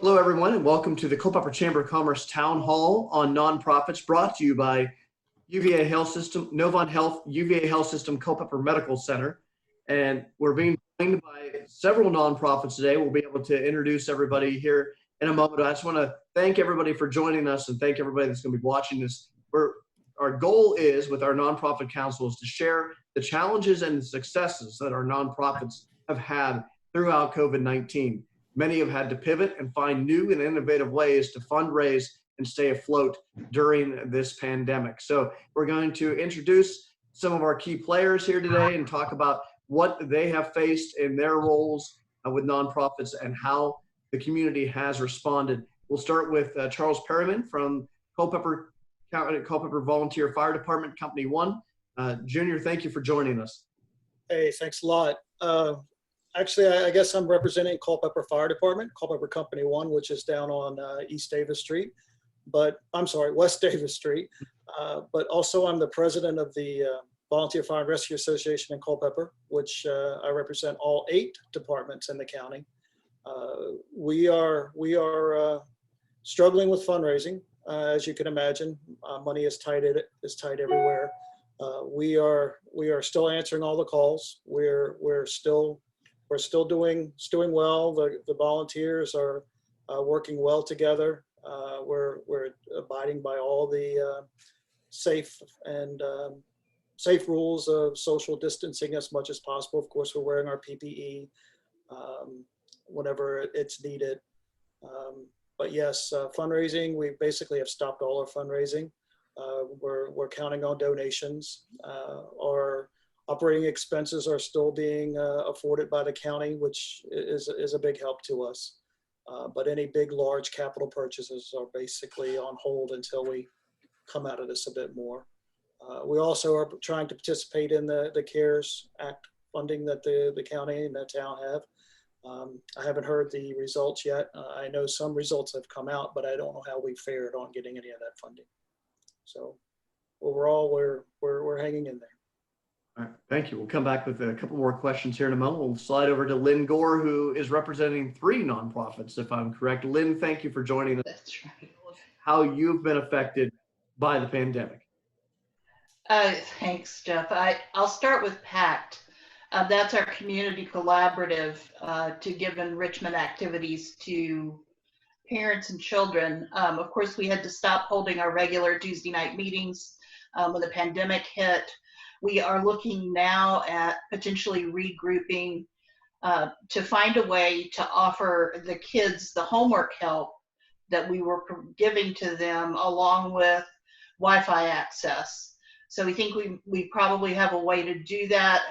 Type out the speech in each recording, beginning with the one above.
Hello, everyone, and welcome to the Culpeper Chamber of Commerce Town Hall on nonprofits, brought to you by UVA Health System, Novant Health, UVA Health System, Culpeper Medical Center. And we're being joined by several nonprofits today. We'll be able to introduce everybody here in a moment. I just want to thank everybody for joining us and thank everybody that's going to be watching this. Our goal is, with our nonprofit council, is to share the challenges and the successes that our nonprofits have had throughout COVID-19. Many have had to pivot and find new and innovative ways to fundraise and stay afloat during this pandemic. So we're going to introduce some of our key players here today and talk about what they have faced in their roles with nonprofits and how the community has responded. We'll start with Charles Perryman from Culpeper Volunteer Fire Department, Company 1. Junior, thank you for joining us. Hey, thanks a lot. Actually, I guess I'm representing Culpeper Fire Department, Culpeper Company 1, which is down on West Davis Street. But also I'm the president of the Volunteer Fire and Rescue Association in Culpeper, which I represent all 8 departments in the county. We are struggling with fundraising, as you can imagine. Money is tight everywhere. We are still answering all the calls. We're still doing well. The volunteers are working well together. We're abiding by all the safe rules of social distancing as much as possible. Of course, we're wearing our PPE whenever it's needed. But yes, fundraising, we basically have stopped all our fundraising. We're counting on donations. Our operating expenses are still being afforded by the county, which is a big help to us. But any big, large capital purchases are basically on hold until we come out of this a bit more. We also are trying to participate in the CARES Act funding that the county and the town have. I haven't heard the results yet. I know some results have come out, but I don't know how we fared on getting any of that funding. So overall, we're hanging in there. All right, thank you. We'll come back with a couple more questions here in a moment. We'll slide over to Lynn Gore, who is representing 3 nonprofits, if I'm correct. Lynn, thank you for joining us. That's right. How you've been affected by the pandemic. Thanks, Jeff. I'll start with PACT. That's our community collaborative to give enrichment activities to parents and children. Of course, we had to stop holding our regular Tuesday night meetings when the pandemic hit. We are looking now at potentially regrouping to find a way to offer the kids the homework help that we were giving to them, along with Wi-Fi access. So we think we probably have a way to do that,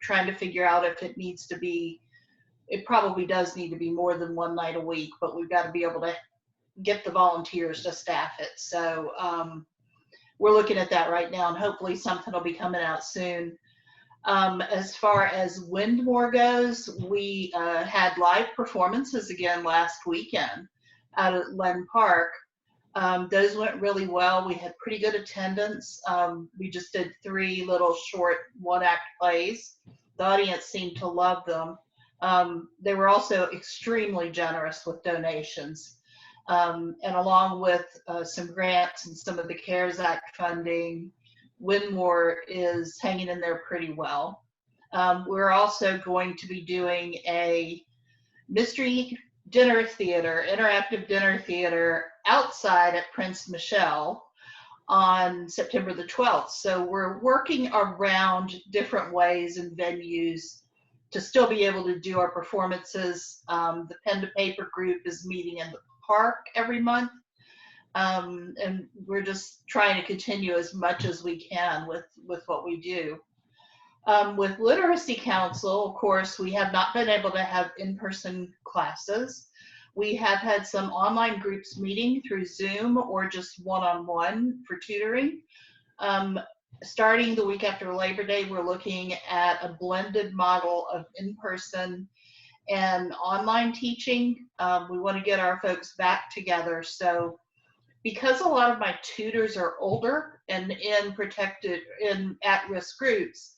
trying to figure out if it needs to be, it probably does need to be more than 1 night a week, but we've got to be able to get the volunteers to staff it. So we're looking at that right now, and hopefully something will be coming out soon. As far as Windmore goes, we had live performances again last weekend out at Len Park. Those went really well. We had pretty good attendance. We just did 3 little short 1-act plays. The audience seemed to love them. They were also extremely generous with donations. And along with some grants and some of the CARES Act funding, Windmore is hanging in there pretty well. We're also going to be doing a mystery dinner theater, interactive dinner theater outside at Prince Michelle on September the 12th. So we're working around different ways and venues to still be able to do our performances. The Pen to Paper group is meeting in the park every month. And we're just trying to continue as much as we can with what we do. With Literacy Council, of course, we have not been able to have in-person classes. We have had some online groups meeting through Zoom or just one-on-one for tutoring. Starting the week after Labor Day, we're looking at a blended model of in-person and online teaching. We want to get our folks back together. So because a lot of my tutors are older and in at-risk groups,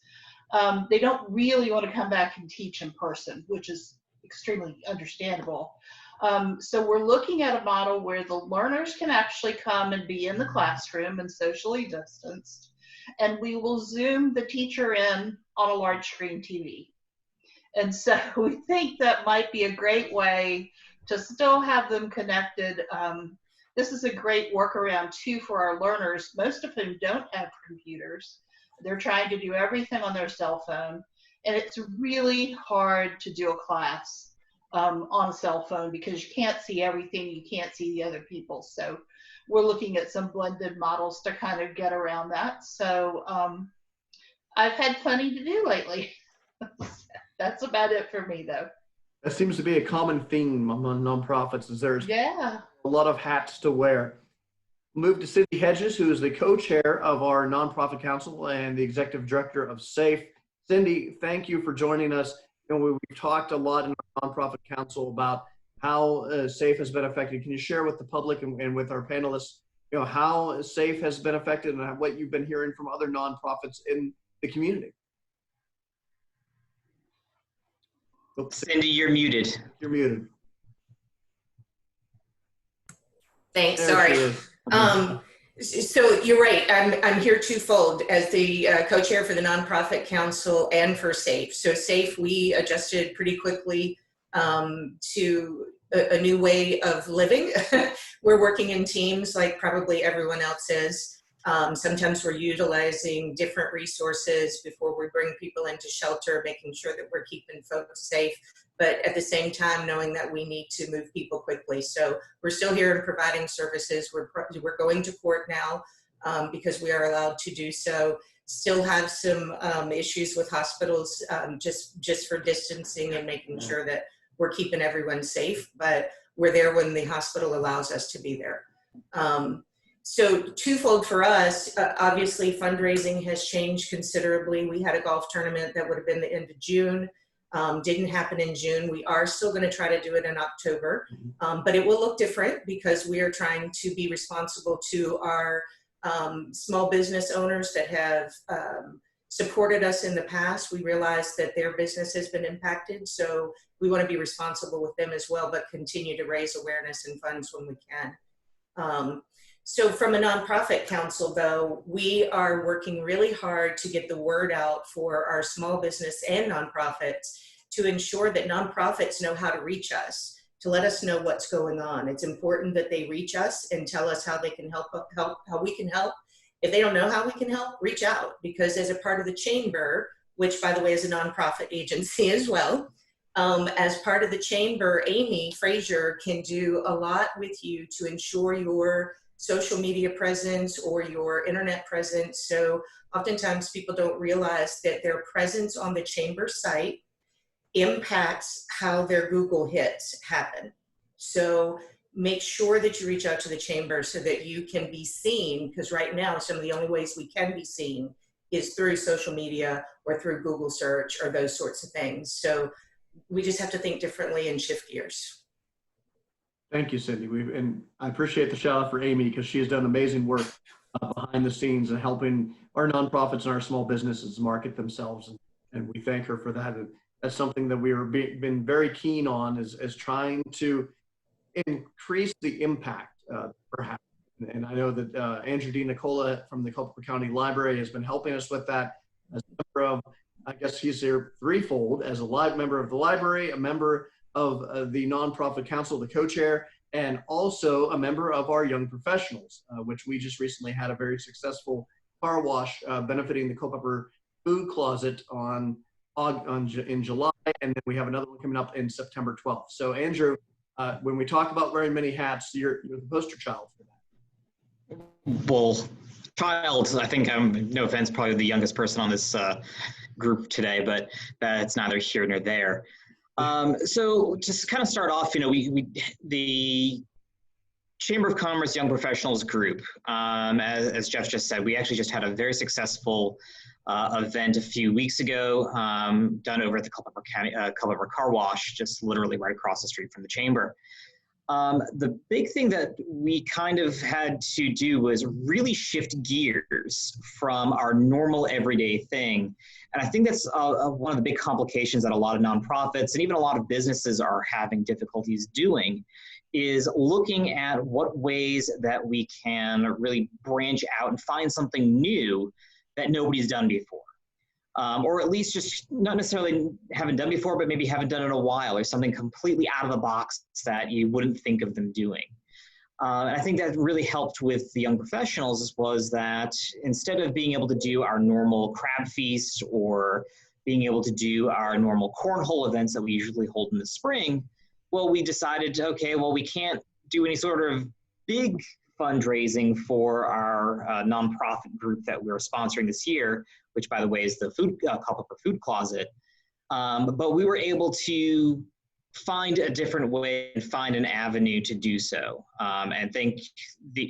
they don't really want to come back and teach in person, which is extremely understandable. So we're looking at a model where the learners can actually come and be in the classroom and socially distanced, and we will Zoom the teacher in on a large screen TV. And so we think that might be a great way to still have them connected. This is a great workaround too for our learners, most of whom don't have computers. They're trying to do everything on their cell phone, and it's really hard to do a class on a cell phone because you can't see everything, you can't see the other people. So we're looking at some blended models to kind of get around that. So I've had plenty to do lately. That's about it for me, though. That seems to be a common theme among nonprofits, is there's Yeah. a lot of hats to wear. Move to Cindy Hedges, who is the co-chair of our nonprofit council and the executive director of SAFE. Cindy, thank you for joining us. We've talked a lot in our nonprofit council about how SAFE has been affected. Can you share with the public and with our panelists, how SAFE has been affected and what you've been hearing from other nonprofits in the community? Oops. Cindy, you're muted. You're muted. Thanks. There Sorry. So you're right. I'm here twofold as the co-chair for the nonprofit council and for SAFE. So SAFE, we adjusted pretty quickly to a new way of living. We're working in teams like probably everyone else is. Sometimes we're utilizing different resources before we bring people into shelter, making sure that we're keeping folks safe, but at the same time knowing that we need to move people quickly. So we're still here and providing services. We're going to court now because we are allowed to do so. Still have some issues with hospitals just for distancing and making sure that we're keeping everyone safe, but we're there when the hospital allows us to be there. So twofold for us, obviously fundraising has changed considerably. We had a golf tournament that would have been the end of June, didn't happen in June. We are still gonna try to do it in October, but it will look different because we are trying to be responsible to our small business owners that have supported us in the past. We realize that their business has been impacted, so we wanna be responsible with them as well, but continue to raise awareness and funds when we can. So from a nonprofit council, though, we are working really hard to get the word out for our small business and nonprofits to ensure that nonprofits know how to reach us, to let us know what's going on. It's important that they reach us and tell us how they can help, how we can help. If they don't know how we can help, reach out, because as a part of the chamber, which by the way is a nonprofit agency as well, as part of the chamber, Amy Frazier can do a lot with you to ensure your social media presence or your internet presence. So oftentimes people don't realize that their presence on the chamber site impacts how their Google hits happen. So make sure that you reach out to the chamber so that you can be seen, because right now some of the only ways we can be seen is through social media or through Google search or those sorts of things. So we just have to think differently and shift gears. Thank you, Cindy. And I appreciate the shout out for Amy because she has done amazing work behind the scenes and helping our nonprofits and our small businesses market themselves. And we thank her for that. And that's something that we are been very keen on is trying to increase the impact perhaps. And I know that Andrew D. Nicola from the Culpeper County Library has been helping us with that as a member of, I guess he's here threefold, as a live member of the library, a member of the nonprofit council, the co-chair, and also a member of our young professionals, which we just recently had a very successful car wash benefiting the Culpeper Food Closet in July, and then we have another one coming up in September 12th. So Andrew, when we talk about wearing many hats, you're the poster child for that. Well, child, I think I'm, no offense, probably the youngest person on this group today, but that's neither here nor there. So just to kind of start off, the Chamber of Commerce Young Professionals Group, as Jeff just said, we actually just had a very successful event a few weeks ago, done over at the Culpeper Car Wash, just literally right across the street from the Chamber. The big thing that we kind of had to do was really shift gears from our normal everyday thing. And I think that's one of the big complications that a lot of nonprofits and even a lot of businesses are having difficulties doing, is looking at what ways that we can really branch out and find something new that nobody's done before. Or at least just not necessarily haven't done before, but maybe haven't done in a while, or something completely out of the box that you wouldn't think of them doing. And I think that really helped with the young professionals, was that instead of being able to do our normal crab feast or being able to do our normal cornhole events that we usually hold in the spring, well, we decided, okay, well, we can't do any sort of big fundraising for our nonprofit group that we're sponsoring this year, which, by the way, is the Culpeper Food Closet. But we were able to find a different way and find an avenue to do so. And thank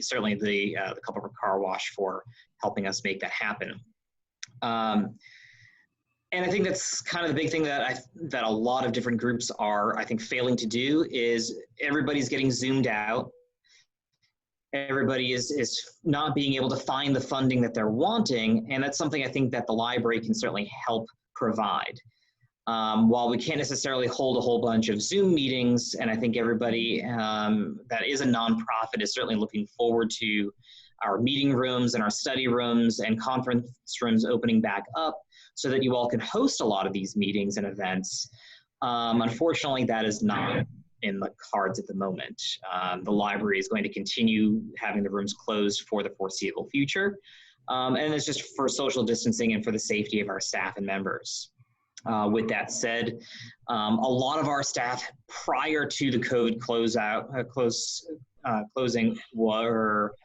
certainly the Culpeper Car Wash for helping us make that happen. And I think that's kind of the big thing that that a lot of different groups are, I think, failing to do, is everybody's getting zoomed out. Everybody is not being able to find the funding that they're wanting, and that's something I think that the library can certainly help provide. While we can't necessarily hold a whole bunch of Zoom meetings, and I think everybody that is a nonprofit is certainly looking forward to our meeting rooms and our study rooms and conference rooms opening back up so that you all can host a lot of these meetings and events. Unfortunately, that is not in the cards at the moment. The library is going to continue having the rooms closed for the foreseeable future. And it's just for social distancing and for the safety of our staff and members. With that said, a lot of our staff prior to the COVID closing were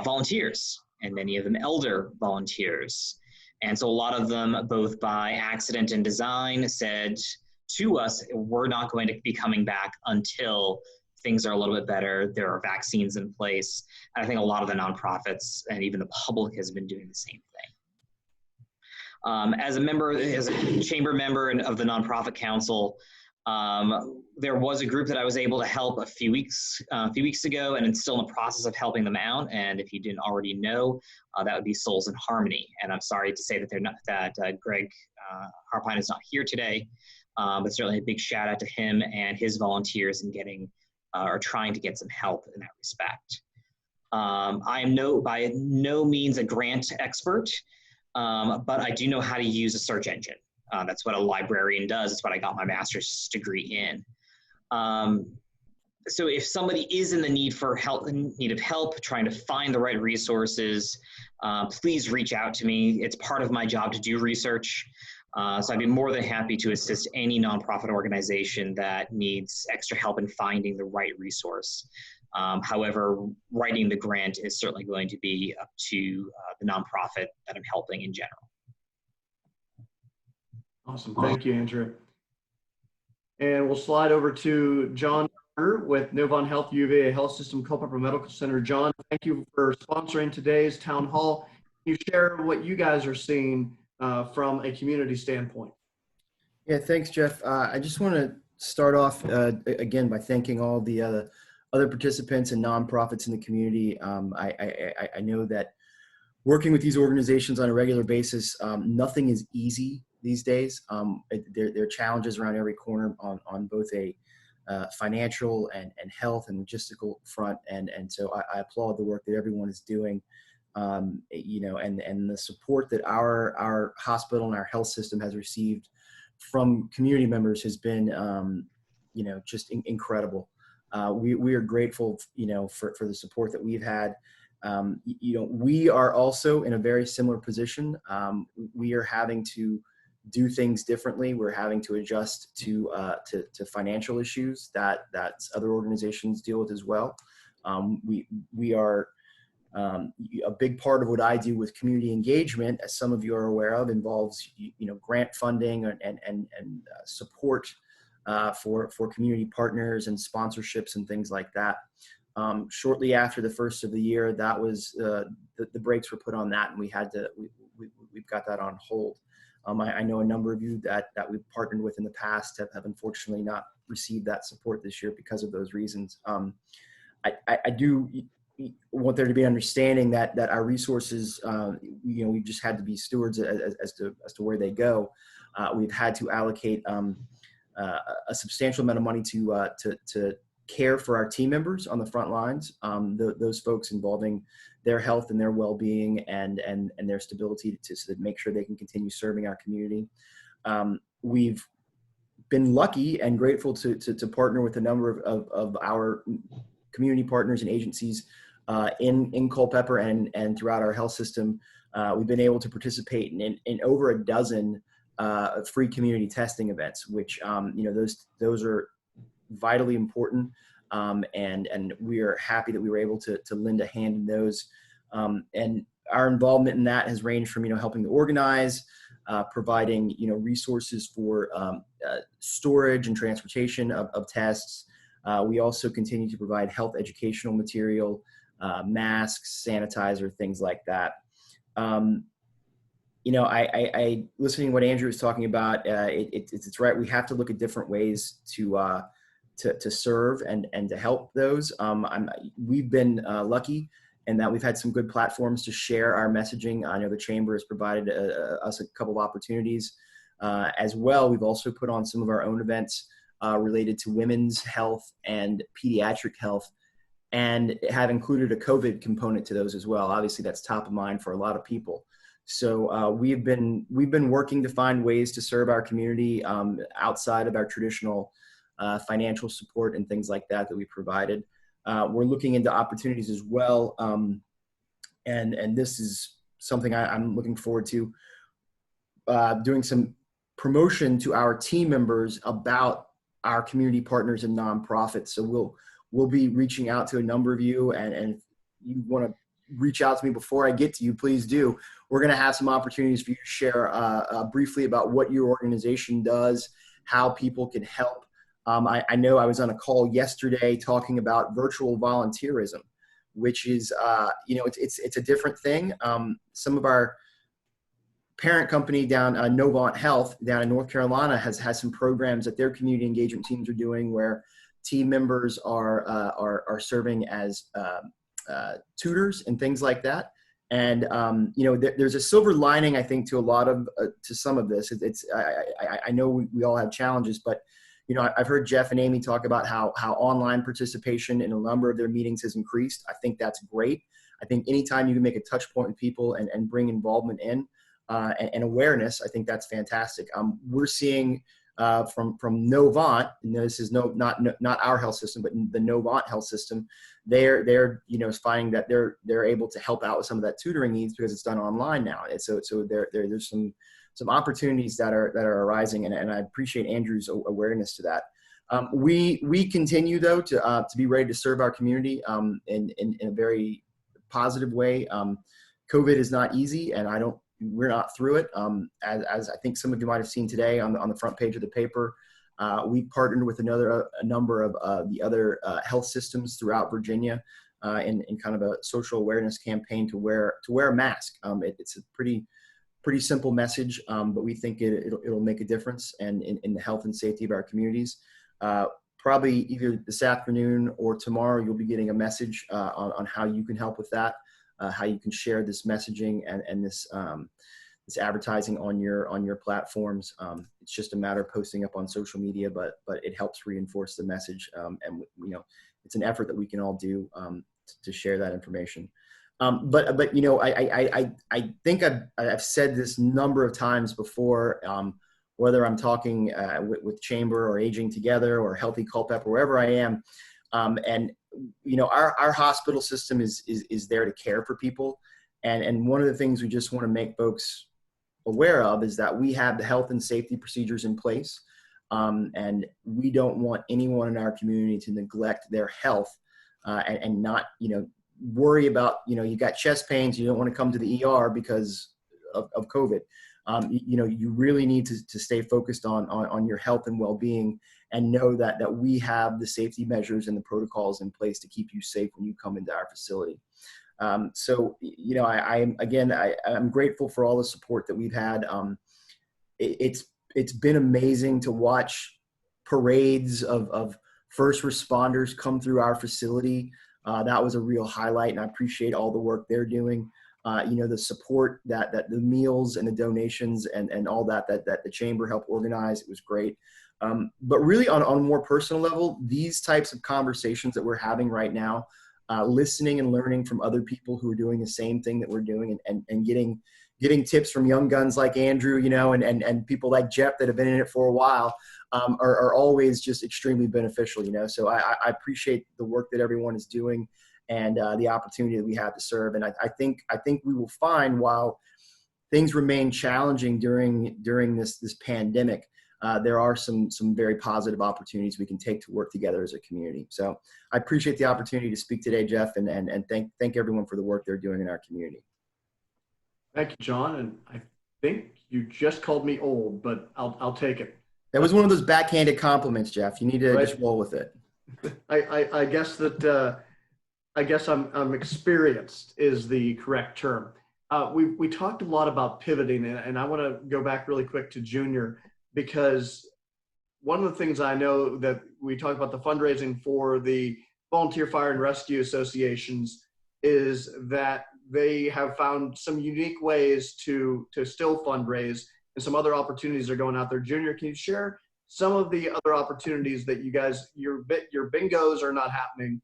volunteers, and many of them elder volunteers. And so a lot of them, both by accident and design, said to us, we're not going to be coming back until things are a little bit better, there are vaccines in place. And I think a lot of the nonprofits and even the public has been doing the same thing. As a chamber member of the Nonprofit Council, there was a group that I was able to help a few weeks ago, and it's still in the process of helping them out. And if you didn't already know, that would be Souls in Harmony. And I'm sorry to say that Greg Harpine is not here today, but certainly a big shout out to him and his volunteers in getting or trying to get some help in that respect. I am by no means a grant expert, but I do know how to use a search engine. That's what a librarian does. It's what I got my master's degree in. So if somebody is in the need of help trying to find the right resources, please reach out to me. It's part of my job to do research. So I'd be more than happy to assist any nonprofit organization that needs extra help in finding the right resource. However, writing the grant is certainly going to be up to the nonprofit that I'm helping in general. Awesome. Thank you, Andrew. And we'll slide over to John with Novant Health UVA Health System Culpeper Medical Center. John, thank you for sponsoring today's town hall. Can you share what you guys are seeing from a community standpoint? Yeah, thanks, Jeff. I just want to start off again by thanking all the other participants and nonprofits in the community. I know that working with these organizations on a regular basis, nothing is easy these days. There are challenges around every corner on both a financial and health and logistical front, and so I applaud the work that everyone is doing. You know, and the support that our hospital and our health system has received from community members has been, you know, just incredible. We are grateful, you know, for the support that we've had. You know, we are also in a very similar position. We are having to do things differently. We're having to adjust to financial issues that other organizations deal with as well. We are a big part of what I do with community engagement, as some of you are aware of, involves grant funding and support for community partners and sponsorships and things like that. Shortly after the first of the year, that was the brakes were put on that, and we've got that on hold. I know a number of you that we've partnered with in the past have unfortunately not received that support this year because of those reasons. I do want there to be understanding that our resources, we just had to be stewards as to where they go. We've had to allocate a substantial amount of money to care for our team members on the front lines, those folks involving their health and their well-being and their stability to make sure they can continue serving our community. We've been lucky and grateful to partner with a number of our community partners and agencies in Culpeper and throughout our health system. We've been able to participate in over a dozen free community testing events, which those are vitally important, and we are happy that we were able to lend a hand in those. And our involvement in that has ranged from helping to organize, providing resources for storage and transportation of tests. We also continue to provide health educational material, masks, sanitizer, things like that. I listening to what Andrew was talking about, it's right. We have to look at different ways to serve and to help those. We've been lucky in that we've had some good platforms to share our messaging. I know the Chamber has provided us a couple of opportunities as well. We've also put on some of our own events related to women's health and pediatric health, and have included a COVID component to those as well. Obviously, that's top of mind for a lot of people. So we've been working to find ways to serve our community outside of our traditional financial support and things like that we provided. We're looking into opportunities as well, and this is something I'm looking forward to, doing some promotion to our team members about our community partners and nonprofits. So we'll be reaching out to a number of you, and if you want to reach out to me before I get to you, please do. We're going to have some opportunities for you to share briefly about what your organization does, how people can help. I know I was on a call yesterday talking about virtual volunteerism, which is, it's a different thing. Some of our parent company down Novant Health down in North Carolina has some programs that their community engagement teams are doing where team members are serving as tutors and things like that. And there's a silver lining, I think, to a lot of to some of this. I know we all have challenges, but I've heard Jeff and Amy talk about how online participation in a number of their meetings has increased. I think that's great. I think anytime you can make a touch point with people and bring involvement in and awareness, I think that's fantastic. We're seeing from Novant, and this is not our health system, but the Novant health system, they're finding that they're able to help out with some of that tutoring needs because it's done online now. And so there's some opportunities that are arising, and I appreciate Andrew's awareness to that. We continue though to be ready to serve our community in a very positive way. COVID is not easy, and we're not through it. As I think some of you might have seen today on the front page of the paper, we partnered with a number of the other health systems throughout Virginia in kind of a social awareness campaign to wear a mask. It's a pretty simple message, but we think it'll make a difference and in the health and safety of our communities. Probably either this afternoon or tomorrow, you'll be getting a message on how you can help with that. How you can share this messaging and this advertising on your platforms. It's just a matter of posting up on social media, but it helps reinforce the message. And it's an effort that we can all do to share that information. But I think I've said this number of times before, whether I'm talking with Chamber or Aging Together or Healthy Culpeper, wherever I am, and our hospital system is there to care for people. And one of the things we just want to make folks aware of is that we have the health and safety procedures in place. And we don't want anyone in our community to neglect their health and not, worry about, you got chest pains, you don't want to come to the ER because of COVID. You really need to stay focused on your health and well-being, and know that we have the safety measures and the protocols in place to keep you safe when you come into our facility. I'm grateful for all the support that we've had. It's been amazing to watch parades of first responders come through our facility. That was a real highlight, and I appreciate all the work they're doing. The support that the meals and the donations and all that the chamber helped organize, it was great. But really on a more personal level, these types of conversations that we're having right now, listening and learning from other people who are doing the same thing that we're doing, and getting tips from young guns like Andrew, and people like Jeff that have been in it for a while, are always just extremely beneficial, So I appreciate the work that everyone is doing, and the opportunity that we have to serve. And I think we will find, while things remain challenging during this pandemic, there are some very positive opportunities we can take to work together as a community. So I appreciate the opportunity to speak today, Jeff, and thank everyone for the work they're doing in our community. Thank you, John. And I think you just called me old, but I'll take it. That was one of those backhanded compliments, Jeff. You need to just roll with it. I guess that I guess I'm experienced is the correct term. We talked a lot about pivoting, and I want to go back really quick to Junior, because one of the things I know that we talked about the fundraising for the volunteer fire and rescue associations is that they have found some unique ways to still fundraise, and some other opportunities are going out there. Junior, can you share some of the other opportunities that you guys, your bingos are not happening,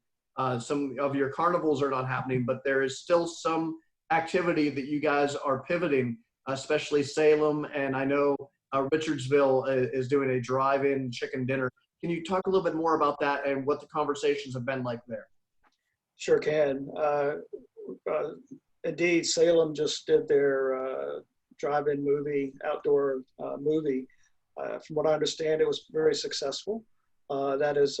some of your carnivals are not happening, but there is still some activity that you guys are pivoting, especially Salem, and I know Richardsville is doing a drive-in chicken dinner. Can you talk a little bit more about that and what the conversations have been like there? Sure can. Indeed, Salem just did their drive-in movie, outdoor movie. From what I understand, it was very successful. That is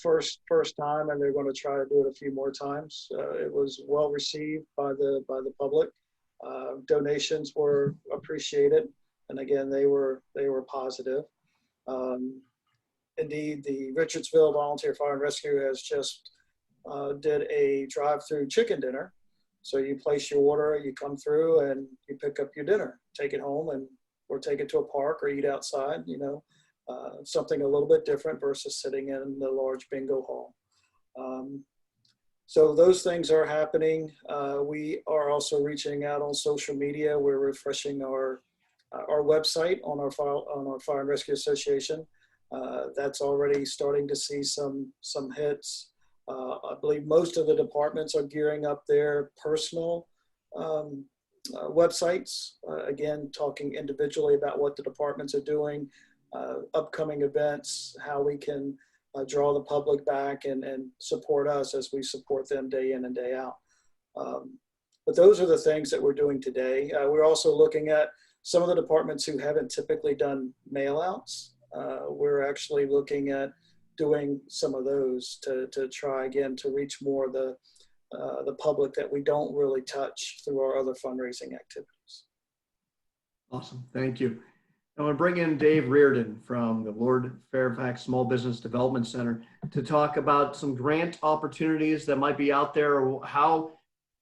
first time, and they're going to try to do it a few more times. It was well received by the public. Donations were appreciated, and again, they were positive. Indeed, the Richardsville Volunteer Fire and Rescue has just did a drive-through chicken dinner. So you place your order, you come through, and you pick up your dinner, take it home, or take it to a park or eat outside. Something a little bit different versus sitting in the large bingo hall. So those things are happening. We are also reaching out on social media. We're refreshing our website on our Fire and Rescue Association. That's already starting to see some hits. I believe most of the departments are gearing up their personal websites. Again, talking individually about what the departments are doing, upcoming events, how we can draw the public back and support us as we support them day in and day out. But those are the things that we're doing today. We're also looking at some of the departments who haven't typically done mail outs. We're actually looking at doing some of those to try again to reach more of the public that we don't really touch through our other fundraising activities. Awesome, thank you. I want to bring in Dave Reardon from the Lord Fairfax Small Business Development Center to talk about some grant opportunities that might be out there, or how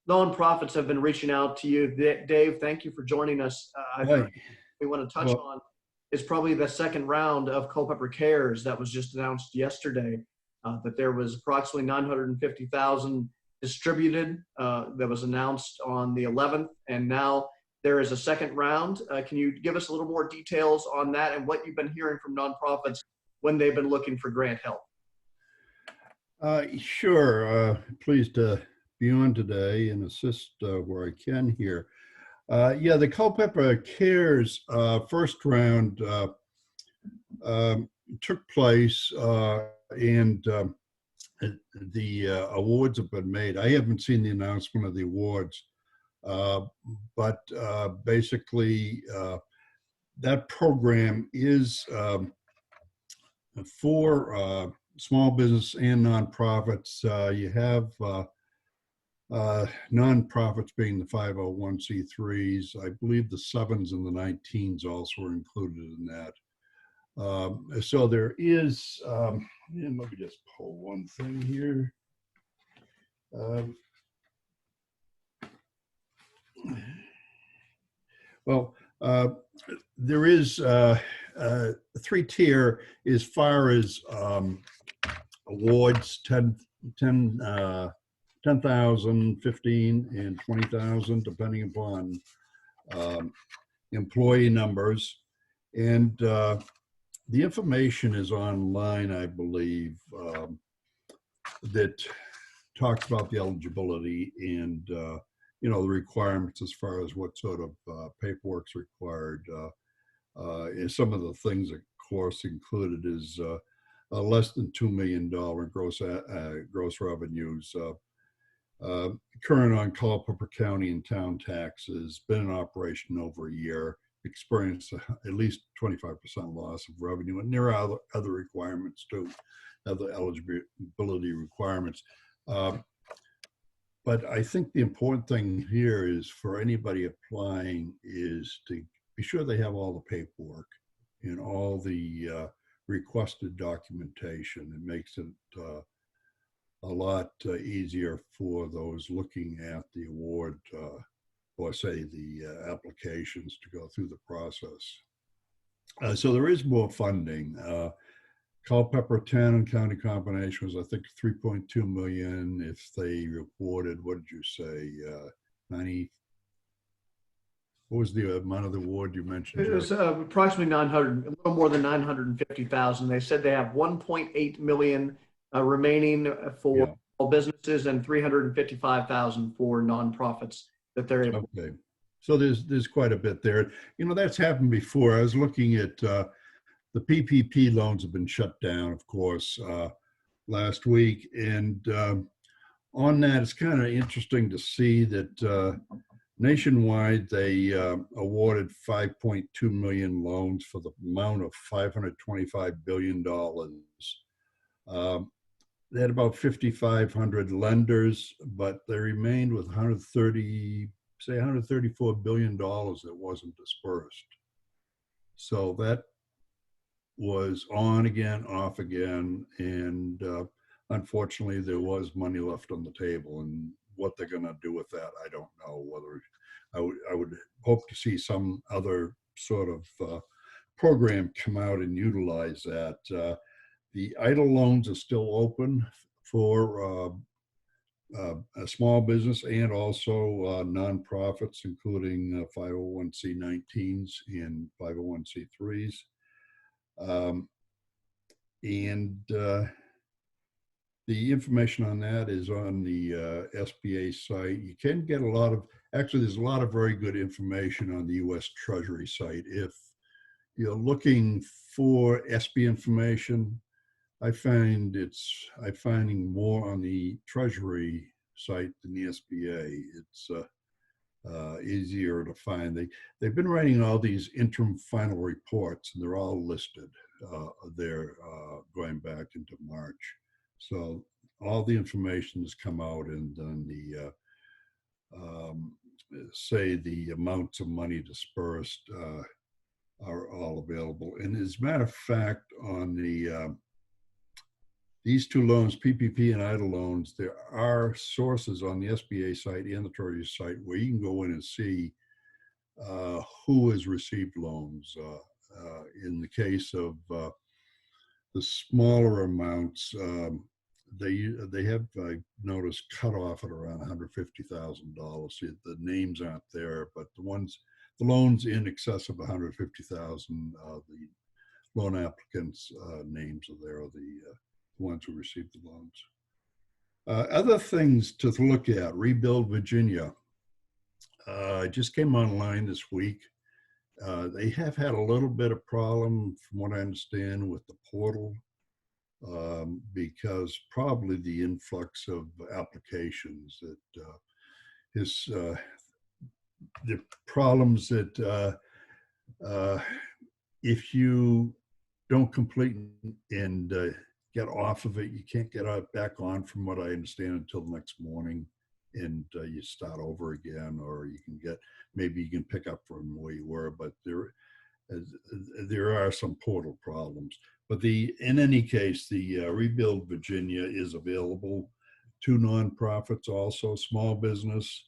nonprofits have been reaching out to you. Dave, thank you for joining us. We want to touch on is probably the second round of Culpeper Cares that was just announced yesterday, that there was approximately 950,000 distributed, that was announced on the 11th, and now there is a second round. Can you give us a little more details on that and what you've been hearing from nonprofits when they've been looking for grant help? Sure. Pleased to be on today and assist where I can here. The Culpeper Cares first round took place, and the awards have been made. I haven't seen the announcement of the awards, but basically that program is for small business and nonprofits. You have nonprofits being the 501c3s. I believe the 7s and the 19s also are included in that. So there is, and let me just pull one thing here. There is three-tier as far as awards, 10,000, 15, and 20,000, depending upon employee numbers. And the information is online, I believe, that talks about the eligibility and you know, the requirements as far as what sort of paperwork's required. And some of the things, of course, included is less than $2 million gross revenues, current on Culpeper County and town taxes, been in operation over a year, experienced at least 25% loss of revenue, and there are other requirements too, other eligibility requirements. But I think the important thing here is for anybody applying is to be sure they have all the paperwork and all the requested documentation. It makes it a lot easier for those looking at the award or say the applications to go through the process. So there is more funding. Culpeper town and county combination was, I think, 3.2 million. If they reported, what did you say, 90? What was the amount of the award you mentioned, It Jeff? was approximately 900, a little more than 950,000. They said they have 1.8 million remaining for all businesses and 355,000 for nonprofits that they're able. Okay, so there's quite a bit there. You know, that's happened before. I was looking at the PPP loans have been shut down, of course, last week, and on that, it's kind of interesting to see that nationwide they awarded 5.2 million loans for the amount of $525 billion. They had about 5,500 lenders, but they remained with $134 billion that wasn't dispersed. So that was on again, off again, and unfortunately there was money left on the table, and what they're going to do with that, I don't know. Whether I would hope to see some other sort of program come out and utilize that. The EIDL loans are still open for a small business and also nonprofits, including 501c19s and 501c3s. And the information on that is on the SBA site. You can get a lot of, actually there's a lot of very good information on the US Treasury site. If you're looking for SB information, I'm finding more on the Treasury site than the SBA. It's easier to find. They've been writing all these interim final reports, and they're all listed there going back into March. So all the information has come out, and then the say the amounts of money dispersed are all available. And as a matter of fact, on the these two loans, PPP and EIDL loans, there are sources on the SBA site and the Treasury site where you can go in and see who has received loans. In the case of the smaller amounts, they have, I noticed, cut off at around $150,000. The names aren't there, but the loans in excess of $150,000, the loan applicants' names are there, the ones who received the loans. Other things to look at: Rebuild Virginia. Just came online this week. They have had a little bit of problem, from what I understand, with the portal because probably the influx of applications that the problems that if you don't complete and get off of it, you can't get back on, from what I understand, until the next morning, and you start over again, or maybe you can pick up from where you were, but there are some portal problems. But in any case, the Rebuild Virginia is available to nonprofits, also small business.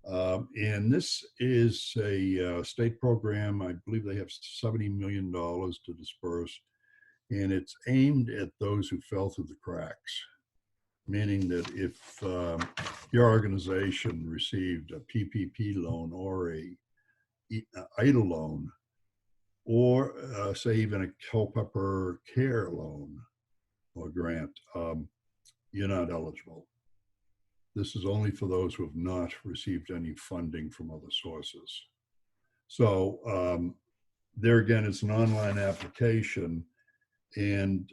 And this is a state program. I believe they have $70 million to disperse, and it's aimed at those who fell through the cracks. Meaning that if your organization received a PPP loan or a EIDL loan, or say even a Culpeper care loan or grant, you're not eligible. This is only for those who have not received any funding from other sources. So there again, it's an online application, and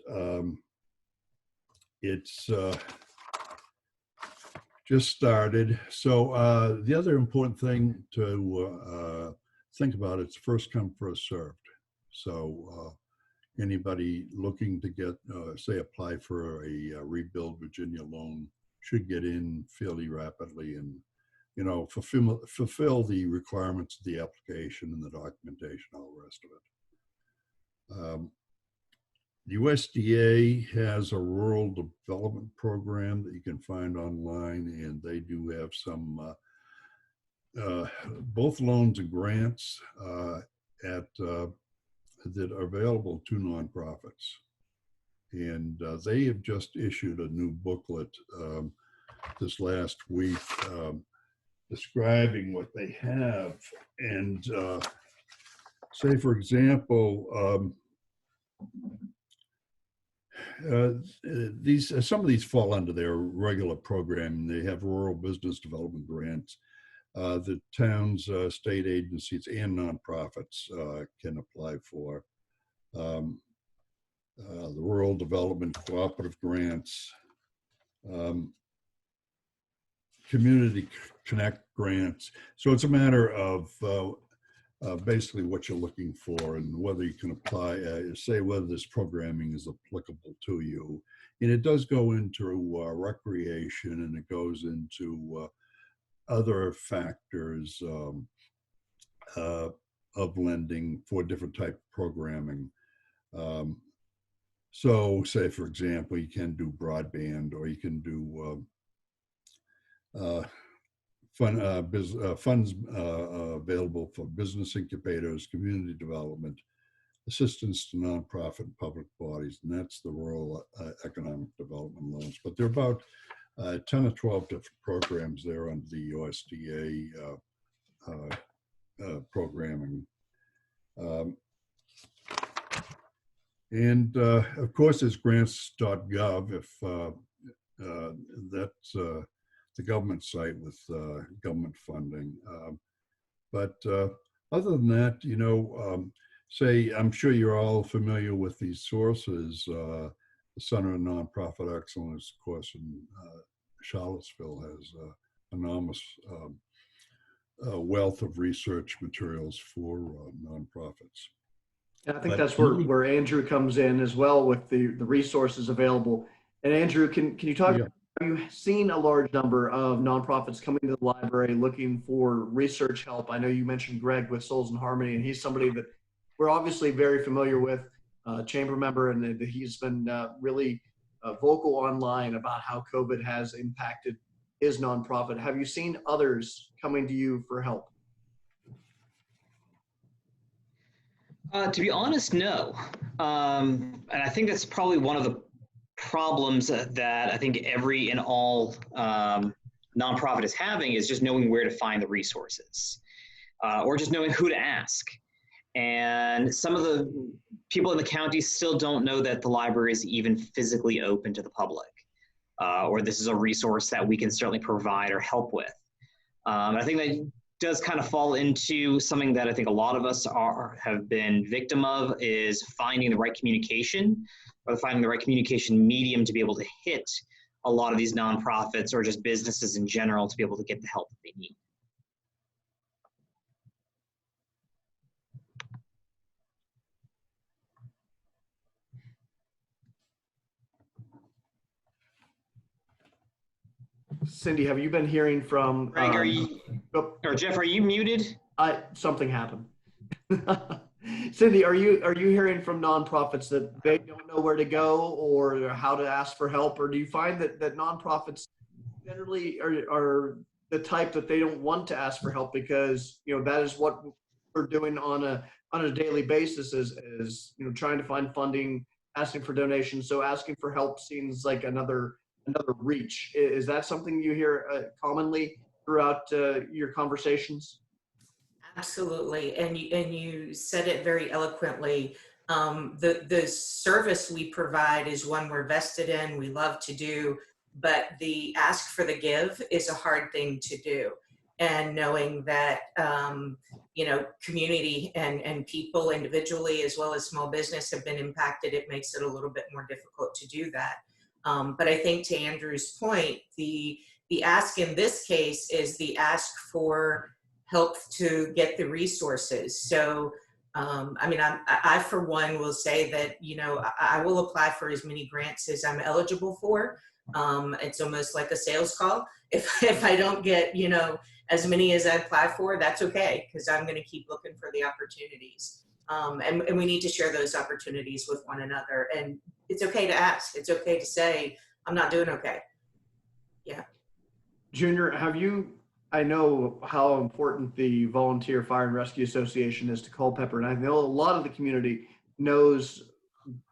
it's just started. So the other important thing to think about, it's first come, first served. So anybody looking to get, say, apply for a Rebuild Virginia loan should get in fairly rapidly and, you know, fulfill the requirements of the application and the documentation, all the rest of it. The USDA has a rural development program that you can find online, and they do have some both loans and grants that are available to nonprofits. And they have just issued a new booklet this last week describing what they have. And say, for example, some of these fall under their regular program. They have rural business development grants. The towns, state agencies, and nonprofits can apply for. The rural development cooperative grants, community connect grants. So it's a matter of basically what you're looking for and whether you can apply, say whether this programming is applicable to you. And it does go into recreation, and it goes into other factors of lending for different type of programming. So say, for example, you can do broadband, or you can do funds available for business incubators, community development, assistance to nonprofit and public bodies, and that's the rural economic development loans. But there are about 10 or 12 different programs there under the USDA programming. And of course, there's grants.gov, if that's the government site with government funding. But other than that, you know, say, I'm sure you're all familiar with these sources. The Center of Nonprofit Excellence, of course, in Charlottesville has enormous wealth of research materials for nonprofits. And I think that's where Andrew comes in as well, with the resources available. And Andrew, can you talk? Yeah. Have you seen a large number of nonprofits coming to the library looking for research help? I know you mentioned Greg with Souls in Harmony, and he's somebody that we're obviously very familiar with, chamber member, and he's been really vocal online about how COVID has impacted his nonprofit. Have you seen others coming to you for help? To be honest, no. And I think that's probably one of the problems that I think every and all nonprofit is having, is just knowing where to find the resources, or just knowing who to ask. And some of the people in the county still don't know that the library is even physically open to the public, or this is a resource that we can certainly provide or help with. I think that does kind of fall into something that I think a lot of us have been victim of, is finding the right communication, or finding the right communication medium to be able to hit a lot of these nonprofits or just businesses in general to be able to get the help that they need. Cindy, have you been hearing from Greg, or Jeff, are you muted? Something happened. Cindy, are you hearing from nonprofits that they don't know where to go or how to ask for help, or do you find that nonprofits generally are the type that they don't want to ask for help because, that is what we're doing on a daily basis is trying to find funding, asking for donations. So asking for help seems like another reach. Is that something you hear commonly throughout your conversations? Absolutely, and you said it very eloquently. The service we provide is one we're vested in, we love to do, but the ask for the give is a hard thing to do. And knowing that community and people individually as well as small business have been impacted, it makes it a little bit more difficult to do that. But I think to Andrew's point, the ask in this case is the ask for help to get the resources. So, I for one will say that, I will apply for as many grants as I'm eligible for. It's almost like a sales call. If I don't get, as many as I apply for, that's okay, because I'm going to keep looking for the opportunities. And we need to share those opportunities with one another. And it's okay to ask. It's okay to say, I'm not doing okay. Yeah. Junior, I know how important the Volunteer Fire and Rescue Association is to Culpeper, and I know a lot of the community knows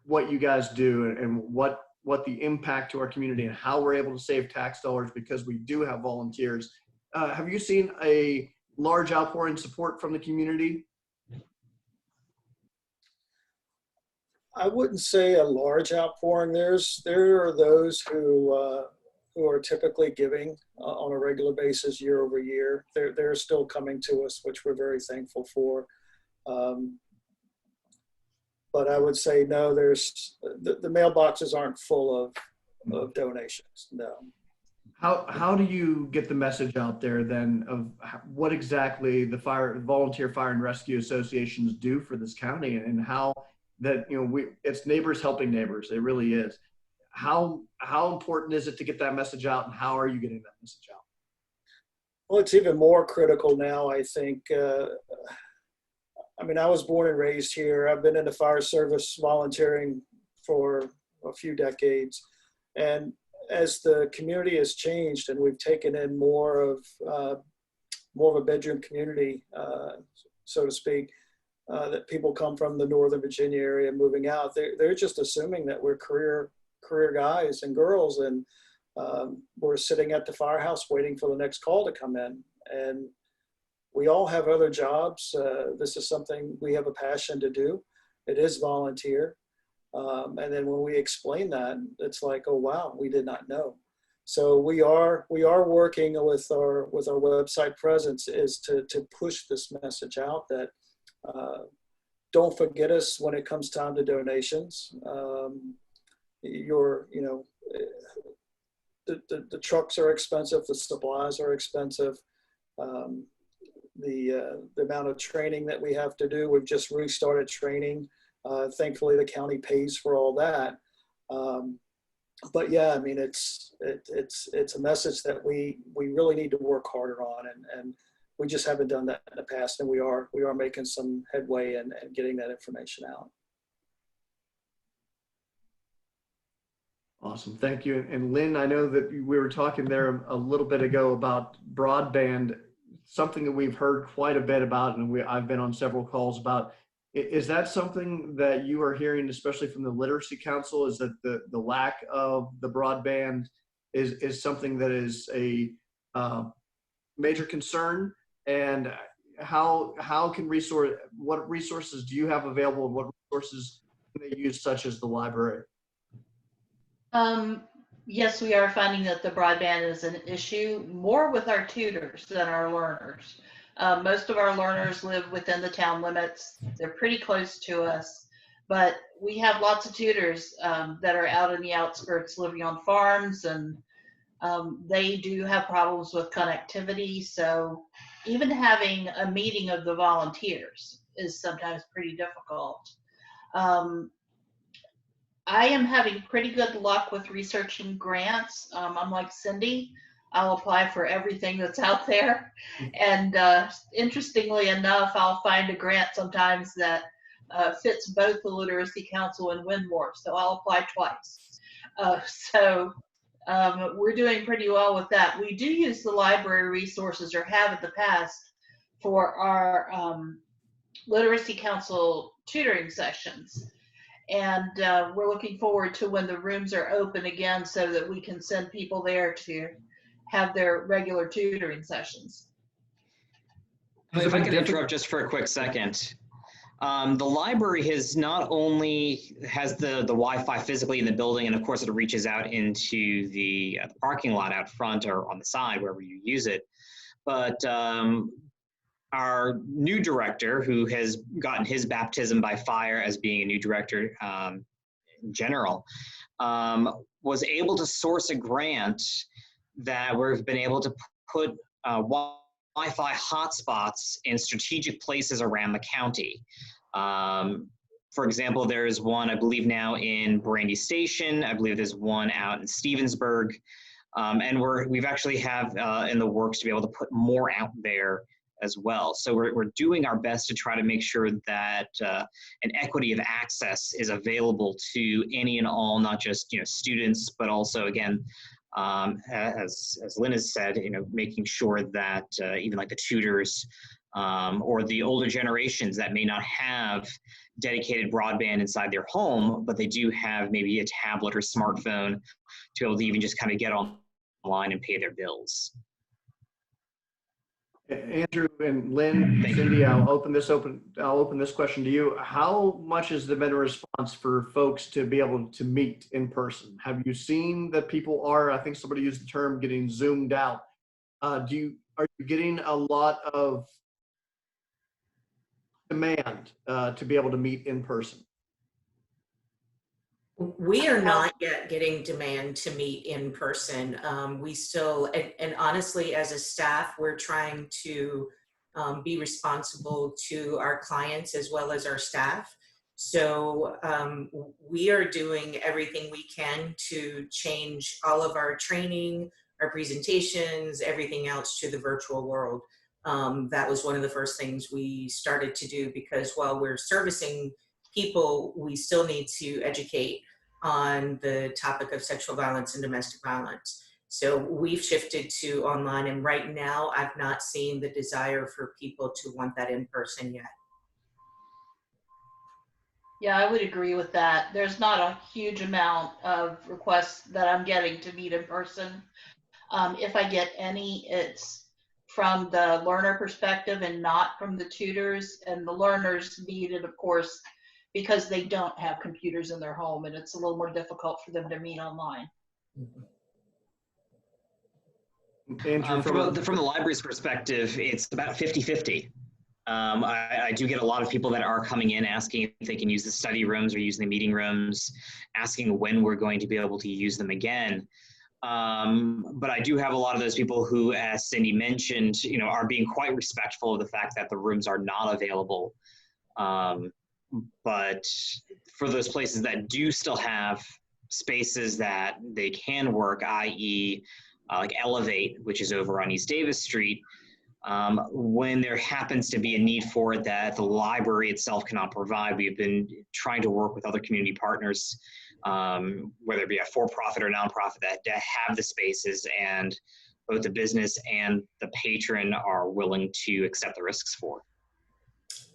what you guys do and what the impact to our community and how we're able to save tax dollars because we do have volunteers. Have you seen a large outpouring support from the community? I wouldn't say a large outpouring. There are those who are typically giving on a regular basis year over year. They're still coming to us, which we're very thankful for. But I would say no. The mailboxes aren't full of donations. No. How do you get the message out there then of what exactly the Volunteer Fire and Rescue Associations do for this county and how that it's neighbors helping neighbors. It really is. How important is it to get that message out, and how are you getting that message out? Well, it's even more critical now, I think. I was born and raised here. I've been in the fire service volunteering for a few decades. And as the community has changed and we've taken in more of a bedroom community, so to speak, that people come from the Northern Virginia area moving out, they're just assuming that we're career guys and girls, and we're sitting at the firehouse waiting for the next call to come in. And we all have other jobs. This is something we have a passion to do. It is volunteer. And then when we explain that, it's like, oh wow, we did not know. So we are working with our website presence is to push this message out that don't forget us when it comes time to donations. The trucks are expensive, the supplies are expensive. The amount of training that we have to do, we've just restarted training. Thankfully, the county pays for all that. But yeah, it's a message that we really need to work harder on, and we just haven't done that in the past, and we are making some headway and getting that information out. Awesome, thank you. And Lynn, I know that we were talking there a little bit ago about broadband, something that we've heard quite a bit about, and I've been on several calls about. Is that something that you are hearing, especially from the Literacy Council, is that the lack of the broadband is something that is a major concern? And what resources do you have available, and what resources can they use, such as the library? Yes, we are finding that the broadband is an issue more with our tutors than our learners. Most of our learners live within the town limits. They're pretty close to us, but we have lots of tutors that are out in the outskirts living on farms, and they do have problems with connectivity. So even having a meeting of the volunteers is sometimes pretty difficult. I am having pretty good luck with researching grants. I'm like Cindy. I'll apply for everything that's out there. And interestingly enough, I'll find a grant sometimes that fits both the Literacy Council and Windmore. So I'll apply twice. we're doing pretty well with that. We do use the library resources, or have in the past, for our literacy council tutoring sessions. And we're looking forward to when the rooms are open again so that we can send people there to have their regular tutoring sessions. If I could interrupt just for a quick second. The library has not only has the Wi-Fi physically in the building, and of course it reaches out into the parking lot out front or on the side, wherever you use it, but our new director, who has gotten his baptism by fire as being a new director in general, was able to source a grant that we've been able to put Wi-Fi hotspots in strategic places around the county. For example, there's one, I believe now in Brandy Station. I believe there's one out in Stevensburg. And we've actually have in the works to be able to put more out there as well. So we're doing our best to try to make sure that an equity of access is available to any and all, not just students, but also again, as Lynn has said, making sure that even like the tutors or the older generations that may not have dedicated broadband inside their home, but they do have maybe a tablet or smartphone to be able to even just kind of get online and pay their bills. Andrew and Lynn, Cindy, I'll open this question to you. How much has there been a response for folks to be able to meet in person? Have you seen that people are, I think somebody used the term, getting zoomed out? Are you getting a lot of demand to be able to meet in person? We are not yet getting demand to meet in person. We still, and honestly, as a staff, we're trying to be responsible to our clients as well as our staff. So we are doing everything we can to change all of our training, our presentations, everything else to the virtual world. That was one of the first things we started to do, because while we're servicing people, we still need to educate on the topic of sexual violence and domestic violence. So we've shifted to online, and right now I've not seen the desire for people to want that in person yet. Yeah, I would agree with that. There's not a huge amount of requests that I'm getting to meet in person. If I get any, it's from the learner perspective and not from the tutors. And the learners need it, of course, because they don't have computers in their home, and it's a little more difficult for them to meet online. Andrew, from the library's perspective, it's about 50-50. I do get a lot of people that are coming in asking if they can use the study rooms or use the meeting rooms, asking when we're going to be able to use them again. But I do have a lot of those people who, as Cindy mentioned, are being quite respectful of the fact that the rooms are not available. But for those places that do still have spaces that they can work, i.e. Like Elevate, which is over on East Davis Street, when there happens to be a need for it that the library itself cannot provide, we've been trying to work with other community partners, whether it be a for-profit or nonprofit, that have the spaces, and both the business and the patron are willing to accept the risks for.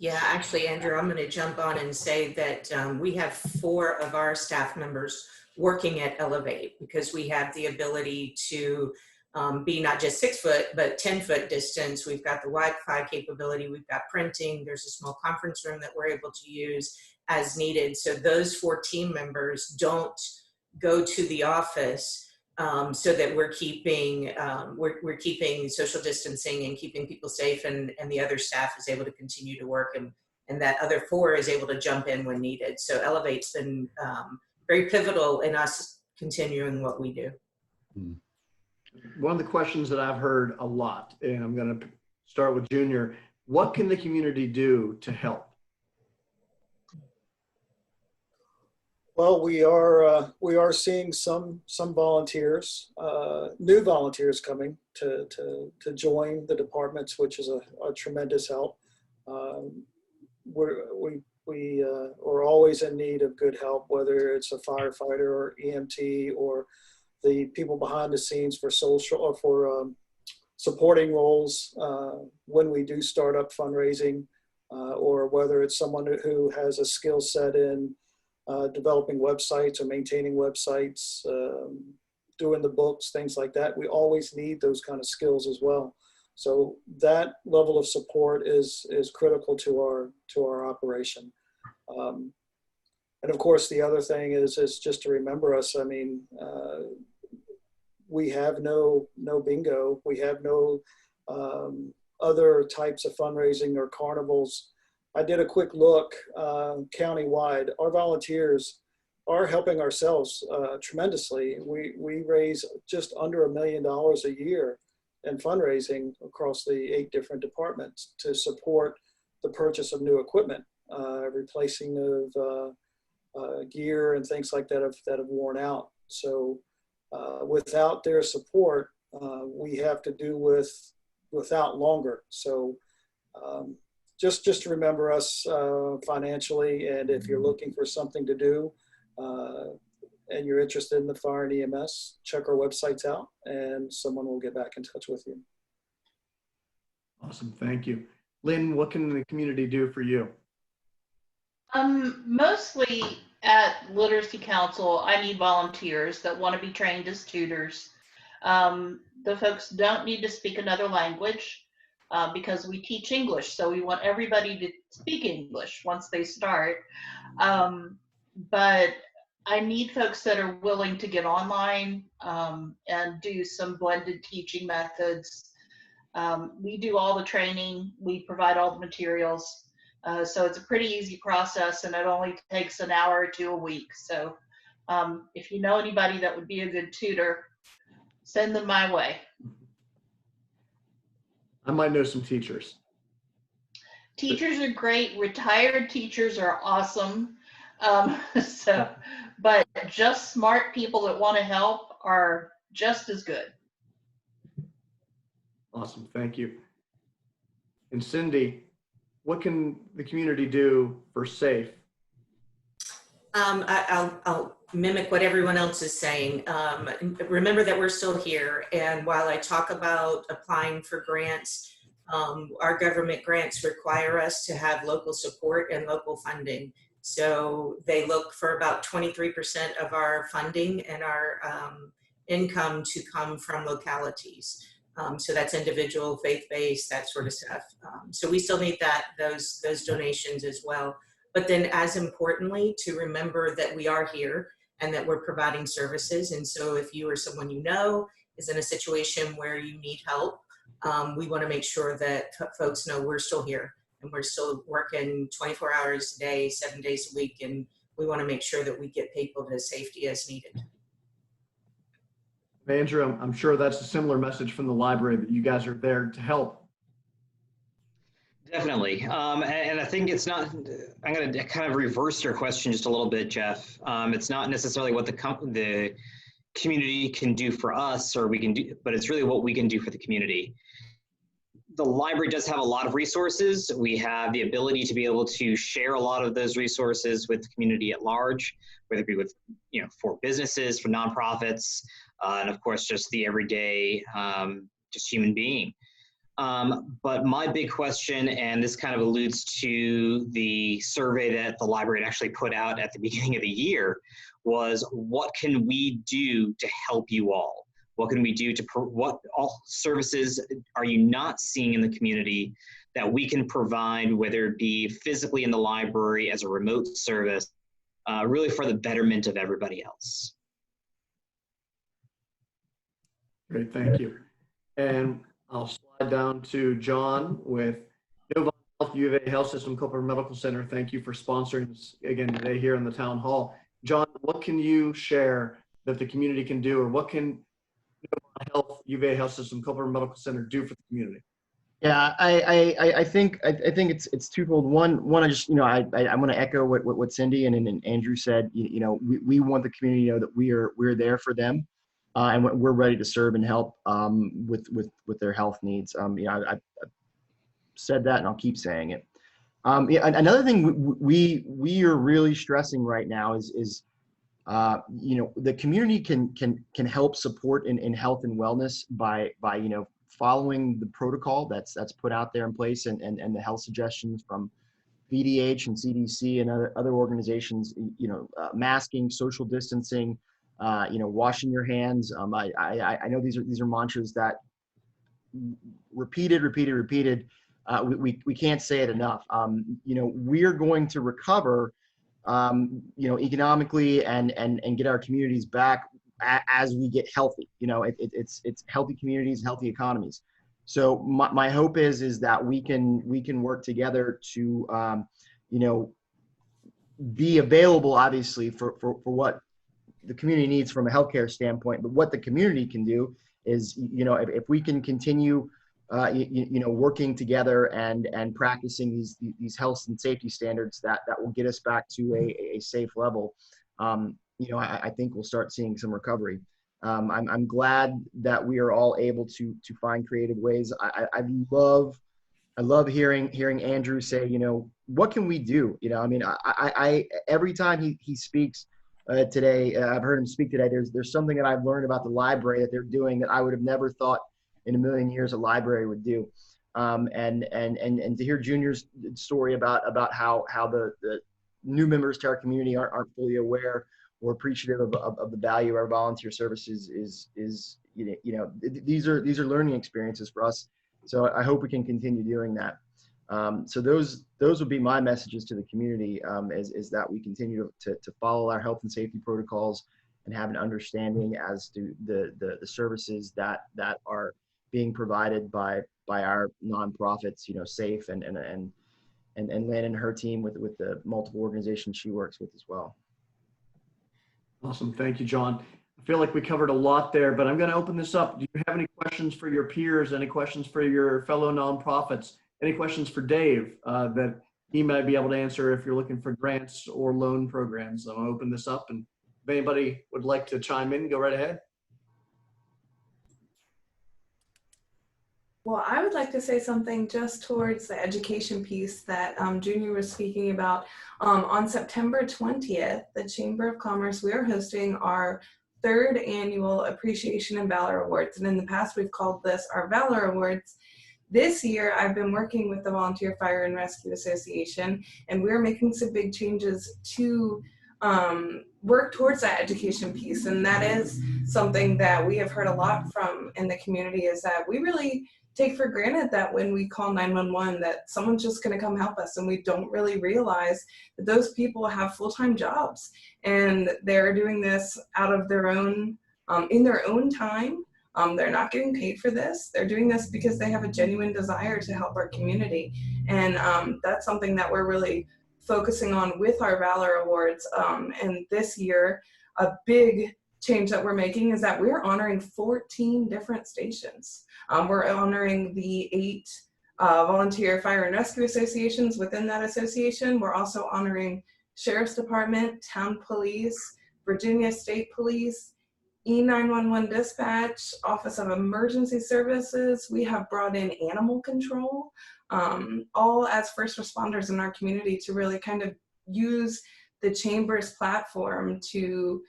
Yeah, actually, Andrew, I'm going to jump on and say that we have 4 of our staff members working at Elevate, because we have the ability to be not just 6 foot, but 10-foot distance. We've got the Wi-Fi capability, we've got printing, there's a small conference room that we're able to use as needed. So those 4 team members don't go to the office, so that we're keeping social distancing and keeping people safe, and the other staff is able to continue to work, and that other 4 is able to jump in when needed. So Elevate's been very pivotal in us continuing what we do. One of the questions that I've heard a lot, and I'm going to start with Junior, what can the community do to help? Well, we are seeing some volunteers, new volunteers coming to join the departments, which is a tremendous help. We're always in need of good help, whether it's a firefighter or EMT or the people behind the scenes for social or for supporting roles when we do start up fundraising, or whether it's someone who has a skill set in developing websites or maintaining websites, doing the books, things like that. We always need those kind of skills as well. So that level of support is critical to our operation. And of course, the other thing is just to remember us. I mean, we have no bingo. We have no other types of fundraising or carnivals. I did a quick look countywide. Our volunteers are helping ourselves tremendously. We raise just under $1 million a year in fundraising across the 8 different departments to support the purchase of new equipment, replacing of gear and things like that have worn out. So without their support, we have to do without longer. So just to remember us financially, and if you're looking for something to do and you're interested in the fire and EMS, check our websites out and someone will get back in touch with you. Awesome, thank you. Lynn, what can the community do for you? Mostly at Literacy Council, I need volunteers that want to be trained as tutors. The folks don't need to speak another language because we teach English, so we want everybody to speak English once they start. But I need folks that are willing to get online and do some blended teaching methods. We do all the training, we provide all the materials. So it's a pretty easy process, and it only takes an hour or 2 a week. So if you know anybody that would be a good tutor, send them my way. I might know some teachers. Teachers are great. Retired teachers are awesome. But just smart people that want to help are just as good. Awesome, thank you. And Cindy, what can the community do for SAFE? I'll mimic what everyone else is saying. Remember that we're still here. And while I talk about applying for grants, our government grants require us to have local support and local funding. So they look for about 23% of our funding and our income to come from localities. So that's individual, faith-based, that sort of stuff. So we still need those donations as well. But then as importantly, to remember that we are here and that we're providing services. And so if you or someone you know is in a situation where you need help, we want to make sure that folks know we're still here and we're still working 24 hours a day, 7 days a week. And we want to make sure that we get people to safety as needed. Andrew, I'm sure that's a similar message from the library, that you guys are there to help. Definitely. And I think it's not, I'm going to kind of reverse your question just a little bit, Jeff. It's not necessarily what the community can do for us, or we can do, but it's really what we can do for the community. The library does have a lot of resources. We have the ability to be able to share a lot of those resources with the community at large, whether it be with, for businesses, for nonprofits, and of course, just the everyday, just human being. But my big question, and this kind of alludes to the survey that the library actually put out at the beginning of the year, was what can we do to help you all? What can we do to, what all services are you not seeing in the community that we can provide, whether it be physically in the library as a remote service, really for the betterment of everybody else? Great, thank you. And I'll slide down to John with Novant Health, U of A Health System, Culpeper Medical Center. Thank you for sponsoring this again today here in the town hall. John, what can you share that the community can do, or what can Novant Health, U of A Health System, Culpeper Medical Center do for the community? Yeah, I think it's twofold. One, I just I want to echo what Cindy and Andrew said. We want the community to know that we're there for them. And we're ready to serve and help with their health needs. I've said that, and I'll keep saying it. Another thing we are really stressing right now is the community can help support in health and wellness by following the protocol that's put out there in place and the health suggestions from VDH and CDC and other organizations, masking, social distancing, washing your hands. I know these are mantras that repeated. We can't say it enough. We're going to recover, economically and get our communities back as we get healthy. It's healthy communities, healthy economies. So my hope is that we can work together to, be available, obviously, for what the community needs from a healthcare standpoint. But what the community can do is, if we can continue, working together and practicing these health and safety standards that will get us back to a safe level, I think we'll start seeing some recovery. I'm glad that we are all able to find creative ways. I love hearing Andrew say, what can we do? I every time he speaks today, I've heard him speak today. There's something that I've learned about the library that they're doing that I would have never thought in a million years a library would do. And to hear Junior's story about how the new members to our community aren't fully aware or appreciative of the value of our volunteer services is these are learning experiences for us. So I hope we can continue doing that. So those would be my messages to the community, is that we continue to follow our health and safety protocols and have an understanding as to the services that are being provided by our nonprofits, SAFE and Lynn and her team with the multiple organizations she works with as well. Awesome. Thank you, John. I feel like we covered a lot there, but I'm going to open this up. Do you have any questions for your peers? Any questions for your fellow nonprofits? Any questions for Dave that he might be able to answer if you're looking for grants or loan programs? I'm going to open this up, and if anybody would like to chime in, go right ahead. Well, I would like to say something just towards the education piece that Junior was speaking about. On September 20th, the Chamber of Commerce, we are hosting our 3rd annual Appreciation and Valor Awards. And in the past, we've called this our Valor Awards. This year, I've been working with the Volunteer Fire and Rescue Association, and we're making some big changes to work towards that education piece. And that is something that we have heard a lot from in the community, is that we really take for granted that when we call 911 that someone's just going to come help us, and we don't really realize that those people have full-time jobs and they're doing this out of their own in their own time. They're not getting paid for this. They're doing this because they have a genuine desire to help our community, and that's something that we're really focusing on with our Valor Awards. And this year, a big change that we're making is that we're honoring 14 different stations. We're honoring the 8 volunteer fire and rescue associations within that association. We're also honoring Sheriff's Department, Town Police, Virginia State Police, E911 Dispatch, Office of Emergency Services. We have brought in animal control, all as first responders in our community, to really kind of use the Chamber's platform to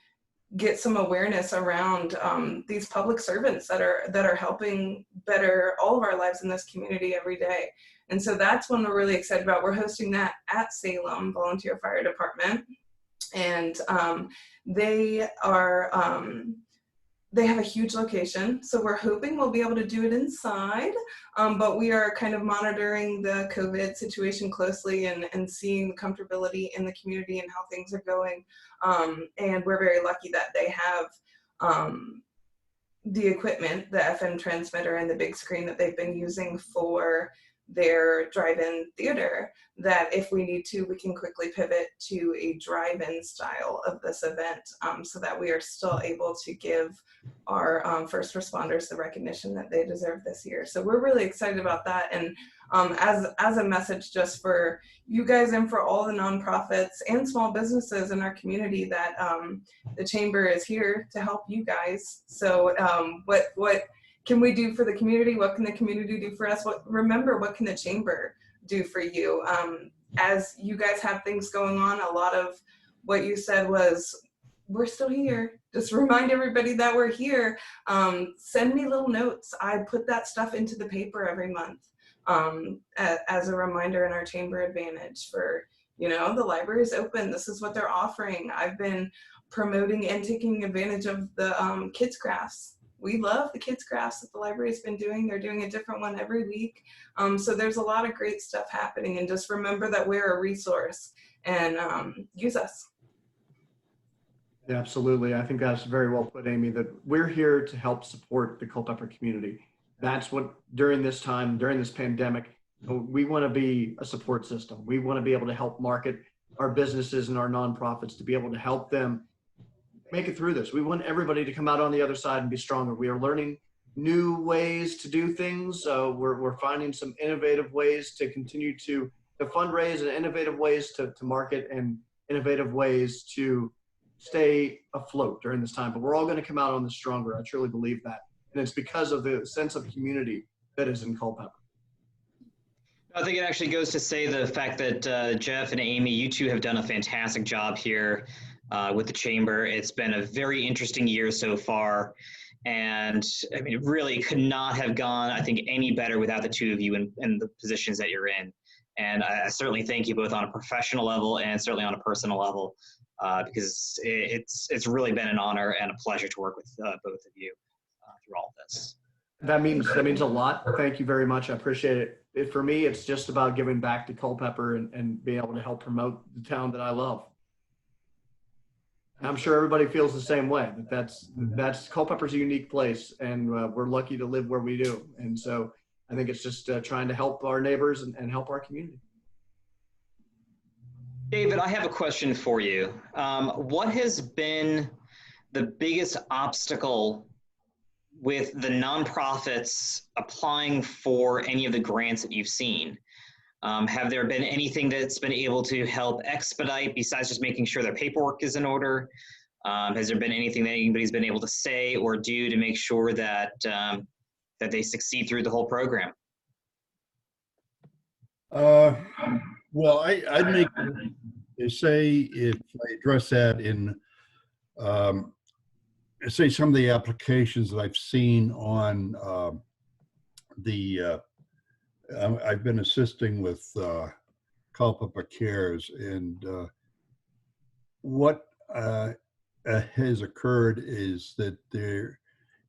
get some awareness around these public servants that are helping better all of our lives in this community every day. And so that's one we're really excited about. We're hosting that at Salem Volunteer Fire Department, and they have a huge location, so we're hoping we'll be able to do it inside, but we are kind of monitoring the COVID situation closely and seeing the comfortability in the community and how things are going. And we're very lucky that they have the equipment, the FM transmitter and the big screen that they've been using for their drive-in theater, that if we need to, we can quickly pivot to a drive-in style of this event, so that we are still able to give our first responders the recognition that they deserve this year. So we're really excited about that. And as a message just for you guys and for all the nonprofits and small businesses in our community, that the Chamber is here to help you guys. So what can we do for the community? What can the community do for us? Remember, what can the Chamber do for you? As you guys have things going on, a lot of what you said was we're still here. Just remind everybody that we're here. Send me little notes. I put that stuff into the paper every month as a reminder in our Chamber Advantage for, you know, the library is open. This is what they're offering. I've been promoting and taking advantage of the kids crafts. We love the kids crafts that the library's been doing. They're doing a different one every week. So there's a lot of great stuff happening, and just remember that we're a resource and use us. Yeah, absolutely. I think that's very well put, Amy, that we're here to help support the Culpeper community. That's what, during this time, during this pandemic, we want to be a support system. We want to be able to help market our businesses and our nonprofits to be able to help them make it through this. We want everybody to come out on the other side and be stronger. We are learning new ways to do things. We're finding some innovative ways to continue to fundraise, and innovative ways to market, and innovative ways to stay afloat during this time. But we're all going to come out on this stronger. I truly believe that. And it's because of the sense of community that is in Culpeper. I think it actually goes to say the fact that Jeff and Amy, you two have done a fantastic job here with the Chamber. It's been a very interesting year so far. And I mean, it really could not have gone, I think, any better without the two of you in the positions that you're in. And I certainly thank you both on a professional level and certainly on a personal level, because it's really been an honor and a pleasure to work with both of you through all of this. That means a lot. Thank you very much. I appreciate it. For me, it's just about giving back to Culpeper and being able to help promote the town that I love. I'm sure everybody feels the same way. That's Culpeper's a unique place, and we're lucky to live where we do. And so I think it's just trying to help our neighbors and help our community. David, I have a question for you. What has been the biggest obstacle with the nonprofits applying for any of the grants that you've seen? Have there been anything that's been able to help expedite besides just making sure their paperwork is in order? Has there been anything that anybody's been able to say or do to make sure that that they succeed through the whole program? Well, I'd make say if I address that in say some of the applications that I've seen on I've been assisting with Culpeper Cares, and what has occurred is that there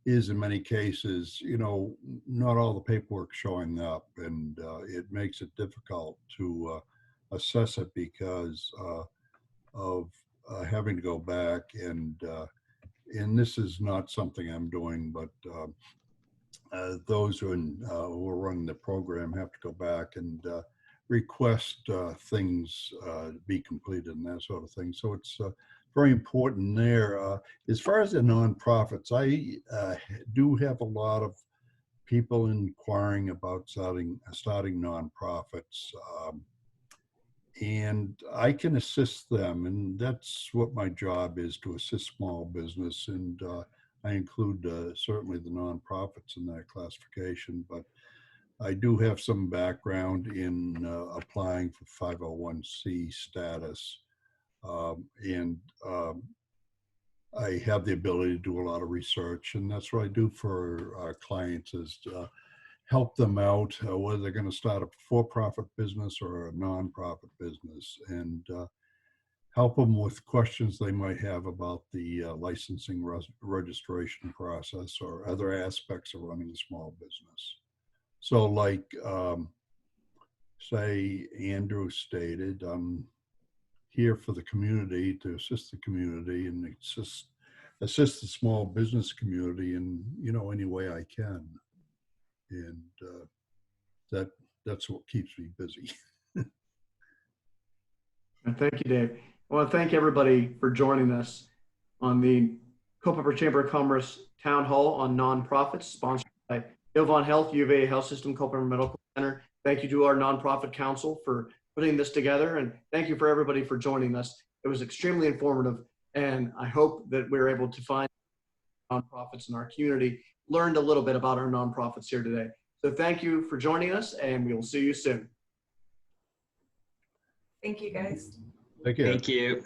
is, in many cases, you know, not all the paperwork showing up, and it makes it difficult to assess it because of having to go back and this is not something I'm doing, but those who are running the program have to go back and request things be completed and that sort of thing. So it's very important there. As far as the nonprofits, I do have a lot of people inquiring about starting nonprofits. And I can assist them, and that's what my job is, to assist small business. And I include certainly the nonprofits in that classification, but I do have some background in applying for 501c status. I have the ability to do a lot of research, and that's what I do for our clients, is help them out, whether they're going to start a for-profit business or a non-profit business, and help them with questions they might have about the licensing registration process or other aspects of running a small business. So like, say Andrew stated, I'm here for the community, to assist the community and assist the small business community in, you know, any way I can. And that's what keeps me busy. Thank you, Dave. I want to thank everybody for joining us on the Culpeper Chamber of Commerce Town Hall on Nonprofits, sponsored by Novant Health, UVA Health System, Culpeper Medical Center. Thank you to our nonprofit council for putting this together, and thank you for everybody for joining us. It was extremely informative, and I hope that we're able to find nonprofits in our community, learned a little bit about our nonprofits here today. So thank you for joining us, and we will see you soon. Thank you, guys. Thank you. Thank you.